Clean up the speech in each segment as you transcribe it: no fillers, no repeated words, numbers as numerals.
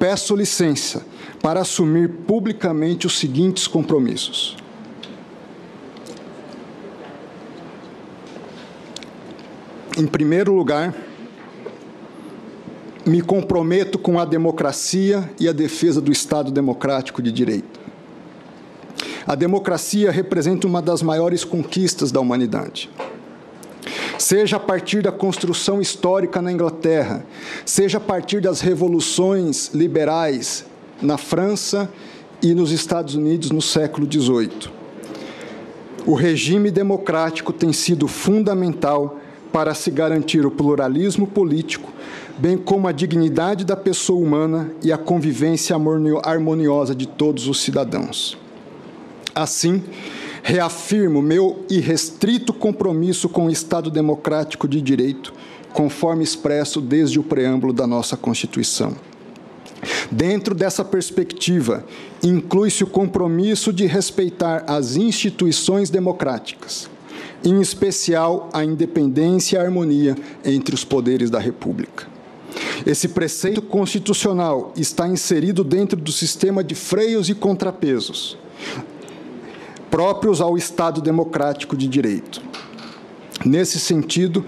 peço licença para assumir publicamente os seguintes compromissos. Em primeiro lugar, me comprometo com a democracia e a defesa do Estado democrático de direito. A democracia representa uma das maiores conquistas da humanidade. Seja a partir da construção histórica na Inglaterra, seja a partir das revoluções liberais na França e nos Estados Unidos no século XVIII. O regime democrático tem sido fundamental para se garantir o pluralismo político, bem como a dignidade da pessoa humana e a convivência harmoniosa de todos os cidadãos. Assim, reafirmo meu irrestrito compromisso com o Estado democrático de direito, conforme expresso desde o preâmbulo da nossa Constituição. Dentro dessa perspectiva, inclui-se o compromisso de respeitar as instituições democráticas, em especial a independência e a harmonia entre os poderes da República. Esse preceito constitucional está inserido dentro do sistema de freios e contrapesos próprios ao Estado democrático de direito. Nesse sentido,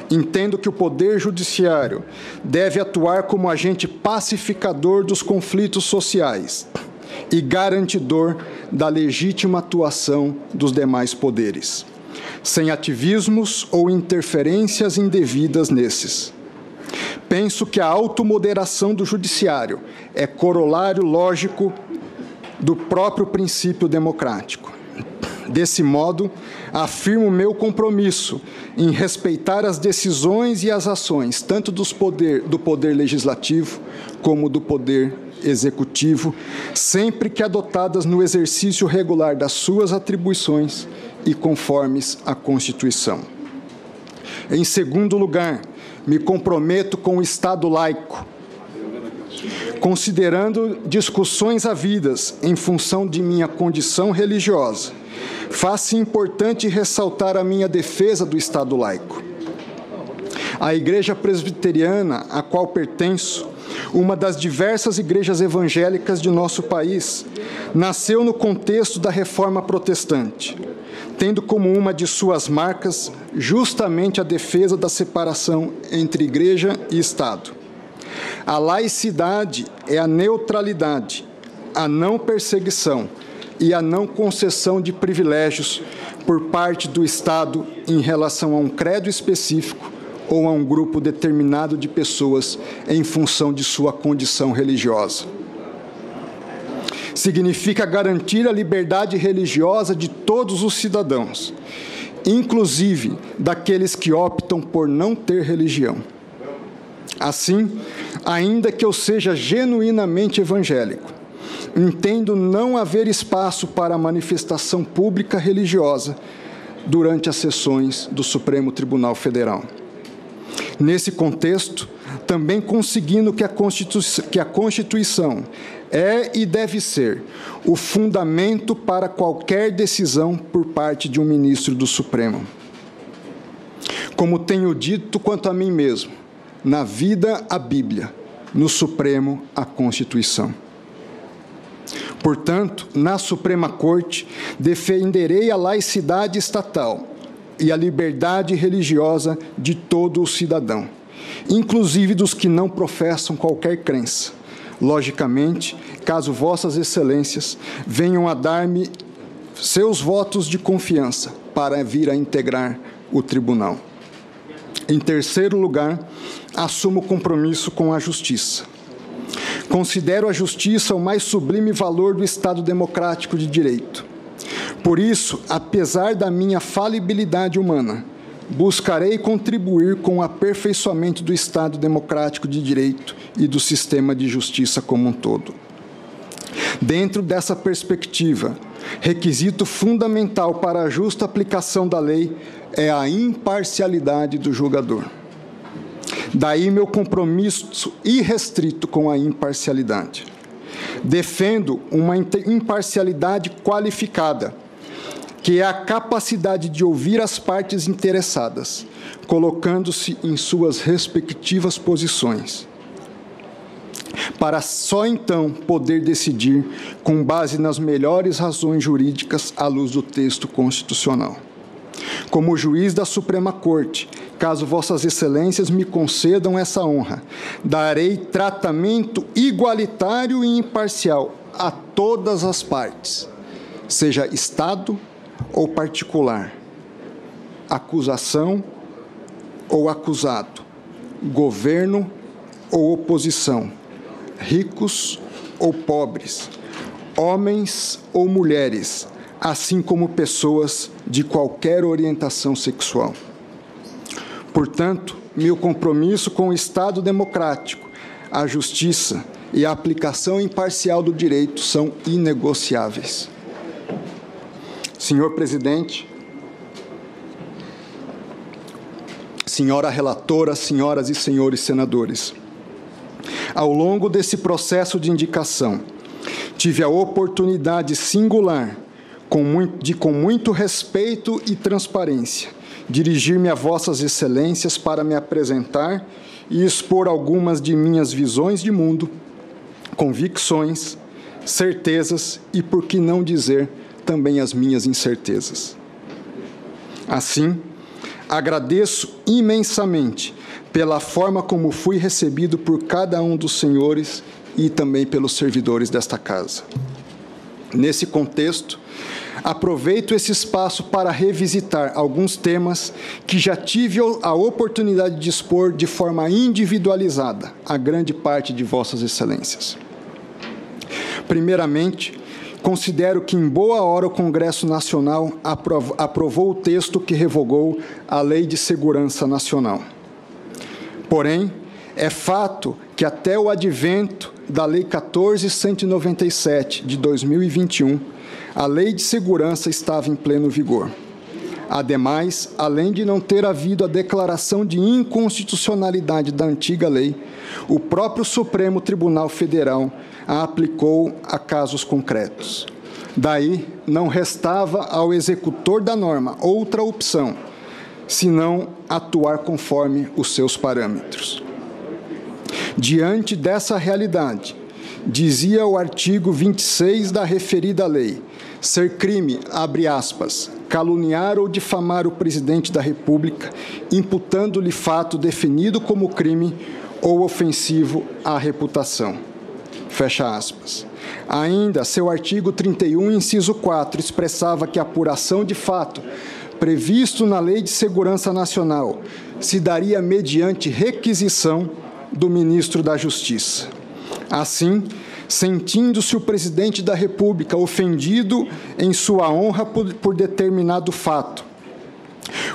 entendo que o Poder Judiciário deve atuar como agente pacificador dos conflitos sociais e garantidor da legítima atuação dos demais poderes, sem ativismos ou interferências indevidas nesses. Penso que a automoderação do Judiciário é corolário lógico do próprio princípio democrático. Desse modo, afirmo meu compromisso em respeitar as decisões e as ações, tanto do Poder Legislativo como do Poder Executivo, sempre que adotadas no exercício regular das suas atribuições e conformes à Constituição. Em segundo lugar, me comprometo com o Estado laico, considerando discussões havidas em função de minha condição religiosa. Faz-se importante ressaltar a minha defesa do Estado laico. A Igreja Presbiteriana, a qual pertenço, uma das diversas igrejas evangélicas de nosso país, nasceu no contexto da Reforma Protestante, tendo como uma de suas marcas justamente a defesa da separação entre Igreja e Estado. A laicidade é a neutralidade, a não perseguição e a não concessão de privilégios por parte do Estado em relação a um credo específico ou a um grupo determinado de pessoas em função de sua condição religiosa. Significa garantir a liberdade religiosa de todos os cidadãos, inclusive daqueles que optam por não ter religião. Assim, ainda que eu seja genuinamente evangélico, entendo não haver espaço para a manifestação pública religiosa durante as sessões do Supremo Tribunal Federal. Nesse contexto, também consignando que a Constituição é e deve ser o fundamento para qualquer decisão por parte de um ministro do Supremo. Como tenho dito quanto a mim mesmo, na vida a Bíblia, no Supremo a Constituição. Portanto, na Suprema Corte, defenderei a laicidade estatal e a liberdade religiosa de todo o cidadão, inclusive dos que não professam qualquer crença. Logicamente, caso vossas excelências venham a dar-me seus votos de confiança para vir a integrar o tribunal. Em terceiro lugar, assumo compromisso com a justiça. Considero a justiça o mais sublime valor do Estado democrático de direito. Por isso, apesar da minha falibilidade humana, buscarei contribuir com o aperfeiçoamento do Estado democrático de direito e do sistema de justiça como um todo. Dentro dessa perspectiva, requisito fundamental para a justa aplicação da lei é a imparcialidade do julgador. Daí meu compromisso irrestrito com a imparcialidade. Defendo uma imparcialidade qualificada, que é a capacidade de ouvir as partes interessadas, colocando-se em suas respectivas posições. para só então poder decidir com base nas melhores razões jurídicas à luz do texto constitucional. Como juiz da Suprema Corte, caso Vossas Excelências me concedam essa honra, darei tratamento igualitário e imparcial a todas as partes, seja Estado ou particular, acusação ou acusado, governo ou oposição, ricos ou pobres, homens ou mulheres, assim como pessoas de qualquer orientação sexual. Portanto, meu compromisso com o Estado democrático, a justiça e a aplicação imparcial do direito são inegociáveis. Senhor Presidente, senhora relatora, senhoras e senhores senadores, ao longo desse processo de indicação, tive a oportunidade singular, com muito respeito e transparência, dirigir-me a Vossas Excelências para me apresentar e expor algumas de minhas visões de mundo, convicções, certezas e, por que não dizer, também as minhas incertezas. Assim, agradeço imensamente pela forma como fui recebido por cada um dos senhores e também pelos servidores desta casa. Nesse contexto, aproveito esse espaço para revisitar alguns temas que já tive a oportunidade de expor de forma individualizada a grande parte de Vossas Excelências. Primeiramente, considero que em boa hora o Congresso Nacional aprovou o texto que revogou a Lei de Segurança Nacional. Porém, é fato que até o advento da Lei 14.197, de 2021, a Lei de Segurança estava em pleno vigor. Ademais, além de não ter havido a declaração de inconstitucionalidade da antiga lei, o próprio Supremo Tribunal Federal a aplicou a casos concretos. Daí, não restava ao executor da norma outra opção, senão atuar conforme os seus parâmetros. Diante dessa realidade, dizia o artigo 26 da referida lei, ser crime, abre aspas, caluniar ou difamar o presidente da República, imputando-lhe fato definido como crime ou ofensivo à reputação. Fecha aspas. Ainda, seu artigo 31, inciso 4, expressava que a apuração de fato, previsto na Lei de Segurança Nacional, se daria mediante requisição do ministro da Justiça. Assim, sentindo-se o presidente da República ofendido em sua honra por determinado fato,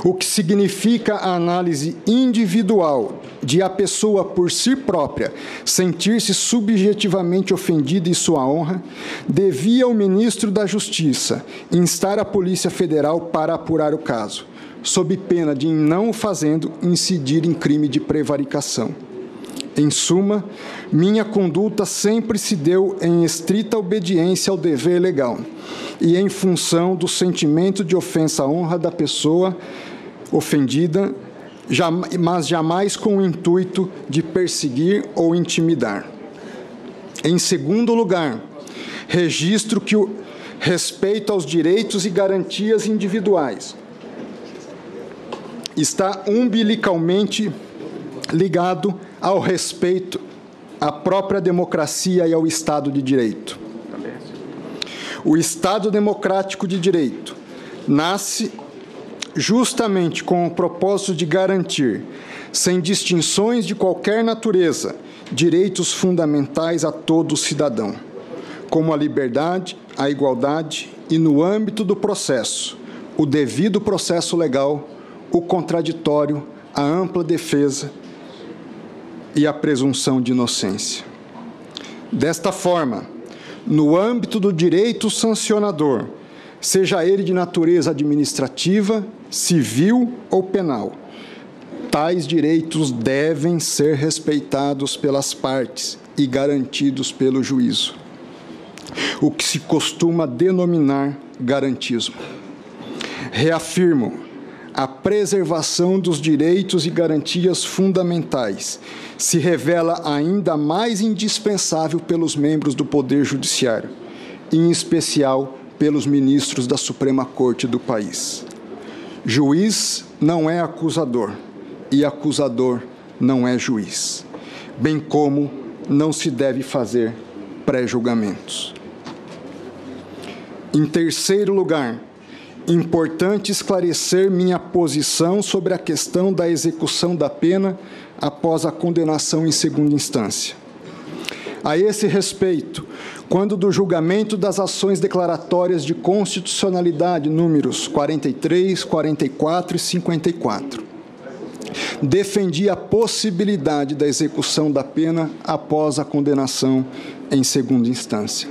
o que significa a análise individual de a pessoa por si própria sentir-se subjetivamente ofendida em sua honra, devia o ministro da Justiça instar a Polícia Federal para apurar o caso, sob pena de, em não o fazendo, incidir em crime de prevaricação. Em suma, minha conduta sempre se deu em estrita obediência ao dever legal e em função do sentimento de ofensa à honra da pessoa ofendida, mas jamais com o intuito de perseguir ou intimidar. Em segundo lugar, registro que o respeito aos direitos e garantias individuais está umbilicalmente ligado ao respeito à própria democracia e ao Estado de Direito. O Estado democrático de direito nasce justamente com o propósito de garantir, sem distinções de qualquer natureza, direitos fundamentais a todo cidadão, como a liberdade, a igualdade e, no âmbito do processo, o devido processo legal, o contraditório, a ampla defesa e a presunção de inocência. Desta forma, no âmbito do direito sancionador, seja ele de natureza administrativa, civil ou penal, tais direitos devem ser respeitados pelas partes e garantidos pelo juízo, o que se costuma denominar garantismo. Reafirmo, a preservação dos direitos e garantias fundamentais se revela ainda mais indispensável pelos membros do Poder Judiciário, em especial pelos ministros da Suprema Corte do país. Juiz não é acusador e acusador não é juiz, bem como não se deve fazer pré-julgamentos. Em terceiro lugar, importante esclarecer minha posição sobre a questão da execução da pena após a condenação em segunda instância. A esse respeito, quando do julgamento das ações declaratórias de constitucionalidade números 43, 44 e 54, defendi a possibilidade da execução da pena após a condenação em segunda instância.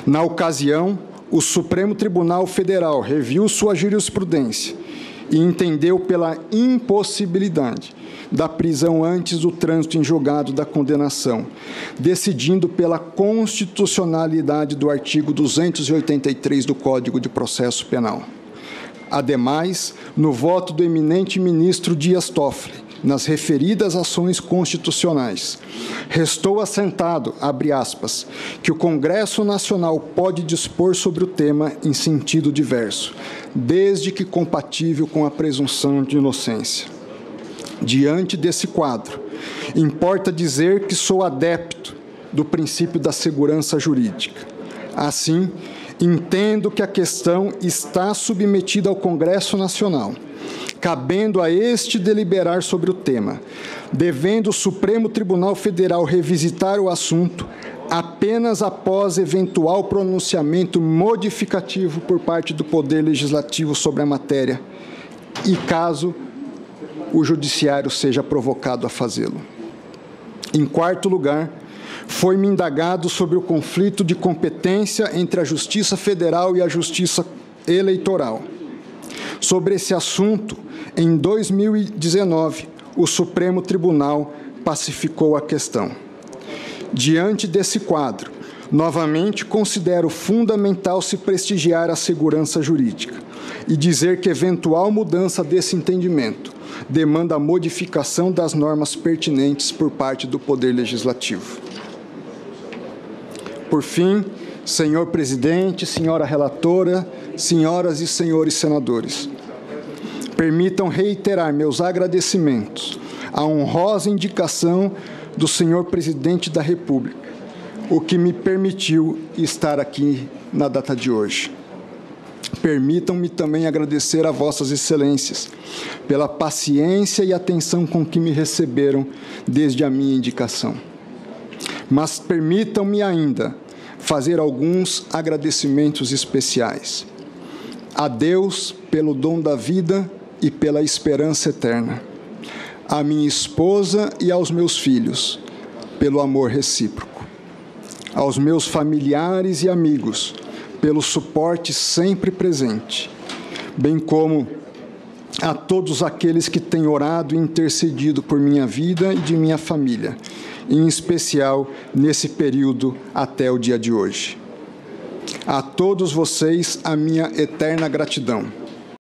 Na ocasião, o Supremo Tribunal Federal reviu sua jurisprudência e entendeu pela impossibilidade da prisão antes do trânsito em julgado da condenação, decidindo pela constitucionalidade do artigo 283 do Código de Processo Penal. Ademais, no voto do eminente ministro Dias Toffoli, nas referidas ações constitucionais, restou assentado, abre aspas, que o Congresso Nacional pode dispor sobre o tema em sentido diverso, desde que compatível com a presunção de inocência. Diante desse quadro, importa dizer que sou adepto do princípio da segurança jurídica. Assim, entendo que a questão está submetida ao Congresso Nacional, cabendo a este deliberar sobre o tema, devendo o Supremo Tribunal Federal revisitar o assunto apenas após eventual pronunciamento modificativo por parte do Poder Legislativo sobre a matéria e caso o Judiciário seja provocado a fazê-lo. Em quarto lugar, foi-me indagado sobre o conflito de competência entre a Justiça Federal e a Justiça Eleitoral. Sobre esse assunto, em 2019, o Supremo Tribunal pacificou a questão. Diante desse quadro, novamente considero fundamental se prestigiar a segurança jurídica e dizer que eventual mudança desse entendimento demanda a modificação das normas pertinentes por parte do Poder Legislativo. Por fim, senhor presidente, senhora relatora, senhoras e senhores senadores, permitam reiterar meus agradecimentos à honrosa indicação do senhor presidente da República, o que me permitiu estar aqui na data de hoje. Permitam-me também agradecer a vossas excelências pela paciência e atenção com que me receberam desde a minha indicação. Mas permitam-me ainda fazer alguns agradecimentos especiais. A Deus pelo dom da vida e pela esperança eterna. À minha esposa e aos meus filhos, pelo amor recíproco. Aos meus familiares e amigos, pelo suporte sempre presente, bem como a todos aqueles que têm orado e intercedido por minha vida e de minha família, em especial nesse período até o dia de hoje. A todos vocês, a minha eterna gratidão.